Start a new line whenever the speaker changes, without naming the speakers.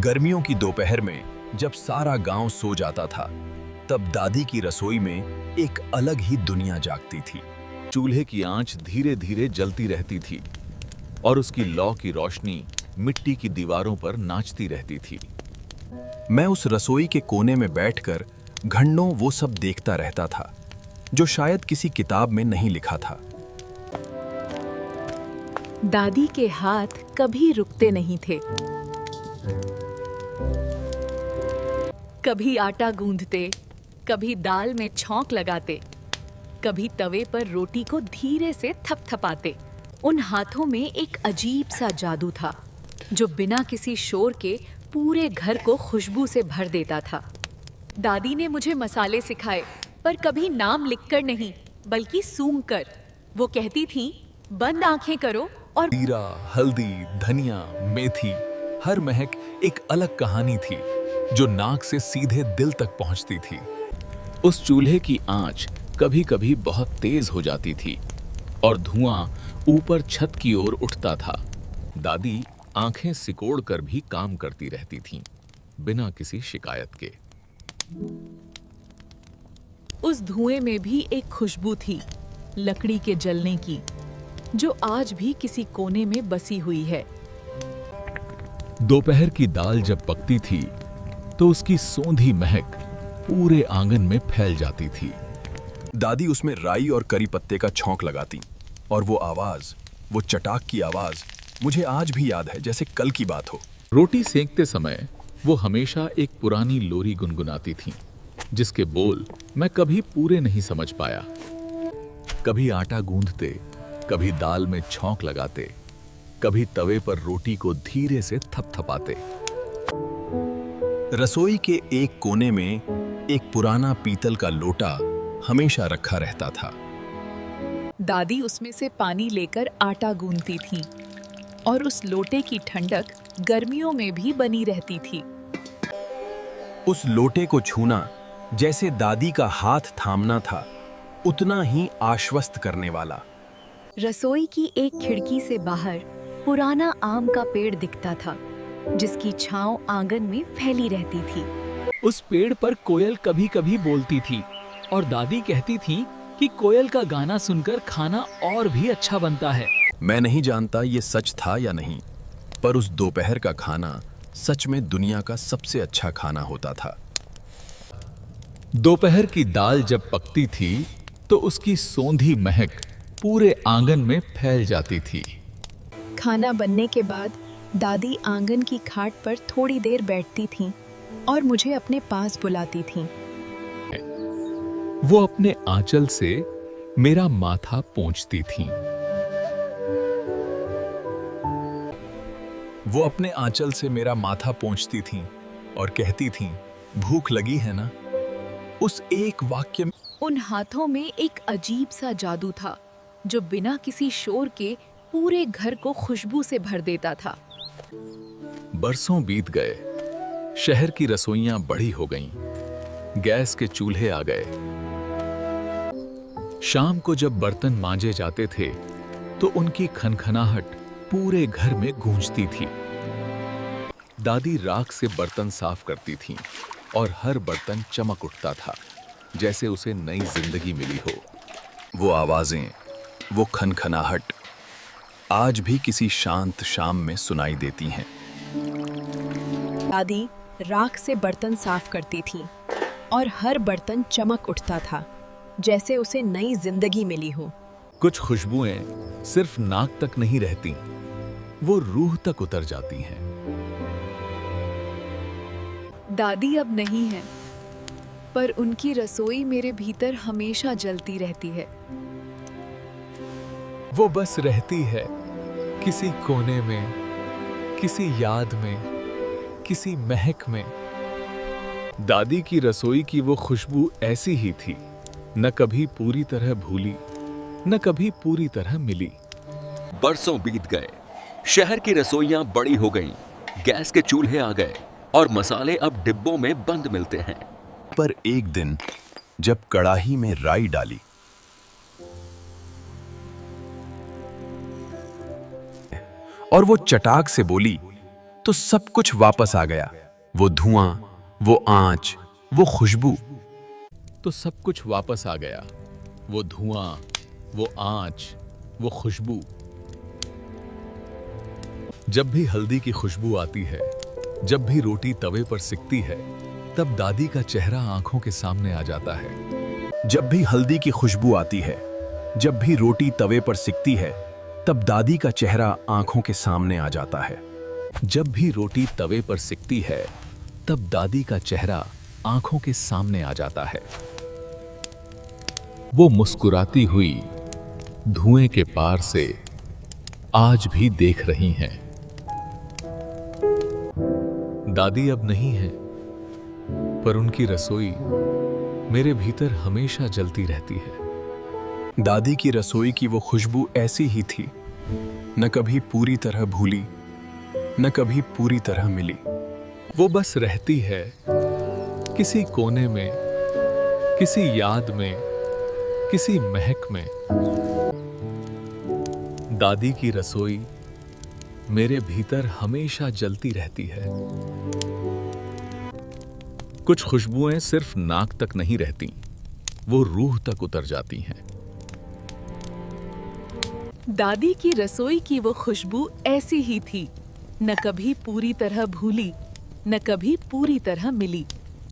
गर्मियों की दोपहर में जब सारा गांव सो जाता था, तब दादी की रसोई में एक अलग ही दुनिया जागती थी। चूल्हे की आंच धीरे धीरे जलती रहती थी और उसकी लौ की रोशनी मिट्टी की दीवारों पर नाचती रहती थी। मैं उस रसोई के कोने में बैठकर घंटों वो सब देखता रहता था जो शायद किसी किताब में नहीं लिखा था।
दादी के हाथ कभी रुकते नहीं थे। कभी आटा गूंथते, कभी दाल में छौंक लगाते, कभी तवे पर रोटी को धीरे से थपथपाते। उन हाथों में एक अजीब सा जादू था जो बिना किसी शोर के पूरे घर को खुशबू से भर देता था। दादी ने मुझे मसाले सिखाए, पर कभी नाम लिखकर नहीं, बल्कि सूंघकर। वो कहती थी, बंद आंखें करो और
जीरा, हल्दी, धनिया, मेथी, हर महक एक अलग कहानी थी जो नाक से सीधे दिल तक पहुंचती थी। उस चूल्हे की आंच कभी-कभी बहुत तेज हो जाती थी और धुआं ऊपर छत की ओर उठता था। दादी आंखें सिकोड़कर भी काम करती रहती थीं, बिना किसी शिकायत के।
उस धुएं में भी एक खुशबू थी, लकड़ी के जलने की, जो आज भी किसी कोने में बसी हुई है।
दोपहर की दाल जब पकती थी तो उसकी सौंधी महक पूरे आंगन में फैल जाती थी। दादी उसमें राई और करी पत्ते का छौंक लगाती और वो आवाज, वो चटाक की आवाज मुझे आज भी याद है जैसे कल की बात हो। रोटी सेंकते समय वो हमेशा एक पुरानी लोरी गुनगुनाती थीं, जिसके बोल मैं कभी पूरे नहीं समझ पाया। कभी आटा गूंथते, कभी दाल में छौंक लगाते, कभी तवे पर रोटी को धीरे से थपथपाते। रसोई के एक कोने में एक पुराना पीतल का लोटा हमेशा रखा रहता था।
दादी उसमें से पानी लेकर आटा गूंथती थी और उस लोटे की ठंडक गर्मियों में भी बनी रहती थी।
उस लोटे को छूना जैसे दादी का हाथ थामना था, उतना ही आश्वस्त करने वाला।
रसोई की एक खिड़की से बाहर पुराना आम का पेड़ दिखता था, जिसकी छांव आंगन में फैली रहती थी।
उस पेड़ पर कोयल कभी-कभी बोलती थी और दादी कहती थी कि कोयल का गाना सुनकर खाना और भी अच्छा बनता है।
मैं नहीं जानता ये सच था या नहीं, पर उस दोपहर का खाना सच में दुनिया का सबसे अच्छा खाना होता था। दोपहर की दाल जब पकती थी तो उसकी सौंधी महक पूरे आंगन में फैल जाती थी।
खाना बनने के बाद दादी आंगन की खाट पर थोड़ी देर बैठती थीं और मुझे अपने पास बुलाती थीं।
वो अपने आंचल से मेरा माथा पोंछती थीं। वो अपने आंचल से मेरा माथा पोंछती थीं और कहती थीं, भूख लगी है ना? उस एक वाक्य में
उन हाथों में एक अजीब सा जादू था जो बिना किसी शोर के पूरे घर को खुशबू से भर देता था।
बरसों बीत गए, शहर की रसोइयां बड़ी हो गईं, गैस के चूल्हे आ गए। शाम को जब बर्तन मांजे जाते थे तो उनकी खनखनाहट पूरे घर में गूंजती थी। दादी राख से बर्तन साफ करती थीं और हर बर्तन चमक उठता था जैसे उसे नई जिंदगी मिली हो। वो आवाजें, वो खनखनाहट आज भी किसी शांत शाम में सुनाई देती हैं।
दादी राख से बर्तन साफ करती थी और हर बर्तन चमक उठता था जैसे उसे नई जिंदगी मिली हो।
कुछ खुशबुएं सिर्फ नाक तक नहीं रहती, वो रूह तक उतर जाती हैं।
दादी अब नहीं है, पर उनकी रसोई मेरे भीतर हमेशा जलती रहती है।
वो बस रहती है किसी कोने में, किसी याद में, किसी महक में। दादी की रसोई की वो खुशबू ऐसी ही थी, न कभी पूरी तरह भूली, न कभी पूरी तरह मिली।
बरसों बीत गए, शहर की रसोइयां बड़ी हो गईं, गैस के चूल्हे आ गए और मसाले अब डिब्बों में बंद मिलते हैं।
पर एक दिन जब कड़ाही में राई डाली और वो चटाक से बोली, तो सब कुछ वापस आ गया। वो धुआं, वो आंच, वो खुशबू।
तो सब कुछ वापस आ गया। वो धुआं, वो आंच, वो खुशबू।
जब भी हल्दी की खुशबू आती है, जब भी रोटी तवे पर सिकती है, तब दादी का चेहरा आंखों के सामने आ जाता है। जब भी हल्दी की खुशबू आती है, जब भी रोटी तवे पर सिकती है, तब दादी का चेहरा आंखों के सामने आ जाता है। जब भी रोटी तवे पर सिकती है, तब दादी का चेहरा आंखों के सामने आ जाता है।
वो मुस्कुराती हुई धुएं के पार से आज भी देख रही हैं।
दादी अब नहीं है, पर उनकी रसोई मेरे भीतर हमेशा जलती रहती है। दादी की रसोई की वो खुशबू ऐसी ही थी, न कभी पूरी तरह भूली, न कभी पूरी तरह मिली।
वो बस रहती है किसी कोने में, किसी याद में, किसी महक में।
दादी की रसोई मेरे भीतर हमेशा जलती रहती है। कुछ खुशबुएं सिर्फ नाक तक नहीं रहती, वो रूह तक उतर जाती हैं।
दादी की रसोई की वो खुशबू ऐसी ही थी, न कभी पूरी तरह भूली, न कभी पूरी तरह मिली।